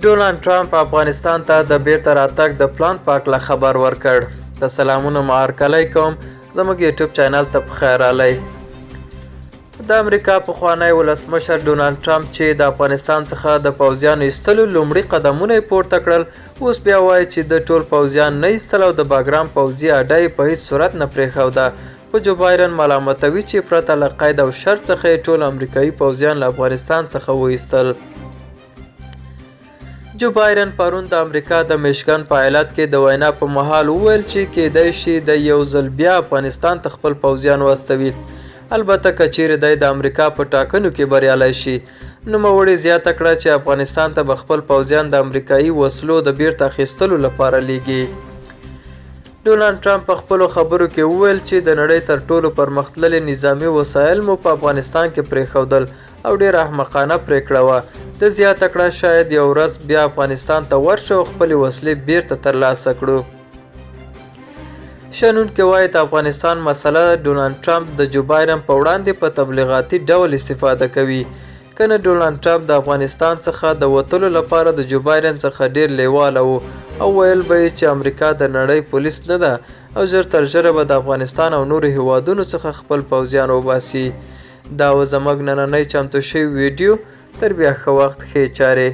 ډونالډ ټرمپ افغانستان ته د بیرته راتګ د پلان په هکله خبر ورکړ. د سلامونه مهرکلی کوم، زموږ یوټیوب چینل ته پخیر راغلی. د امریکا پخوانی ولسمشر ډونالډ ټرمپ چې د افغانستان څخه د پوځیانو ایستلو لومړي قدمونه یې پورته کړل، اوس بیا وایي چې د ټول پوځیان نه ایستل او د باګرام پوځي اډه یې په هیڅ صورت نه پرېښوده. خو جو بایدن ملامتوي چې پرته له قید او شرط څخه یې ټول امریکایي پوځیان له افغانستان څخه وایستل. جو بایدن پرون د امریکا د میشګن په ایالت کې د وینا په مهال وویل چې کېدای شي د یو ځل بیا افغانستان ته خپل پوځیان واستوي، البته که چیرې دی د امریکا په ټاکنو کې بریالی شي. نوموړي زیاته کړه چې افغانستان ته به خپل پوځیان د امریکایي وسلو د بیرته اخیستلو لپاره لیږي. ډونالډ ټرمپ په خپلو خبرو کې وویل چې د نړۍ تر ټولو پرمختللي نظامي وسایل مو په افغانستان کې پرېښودل او ډېره احمقانه پرېکړه وه. د زیاته کړه شاید یو ورځ بیا افغانستان ته ورشو او خپلې وسلې بیرته ترلاسه کړو. شنونکي وایي د افغانستان مسله ډونالډ ټرمپ د جو بایدن په وړاندې په تبلیغاتي ډول استفاده کوي. کنه ډونالډ ټرمپ د افغانستان څخه د وتلو لپاره د جو بایدن څخه ډیر لیواله و او ویل به یې چې امریکا د نړۍ پولیس نه ده او ژر تر ژره به د افغانستان او نورو هیوادونو څخه خپل پوځیان وباسي. دا و زموږ نننی چمتو شوی ویډیو. تر بیا ښه وخت، ښې چارې.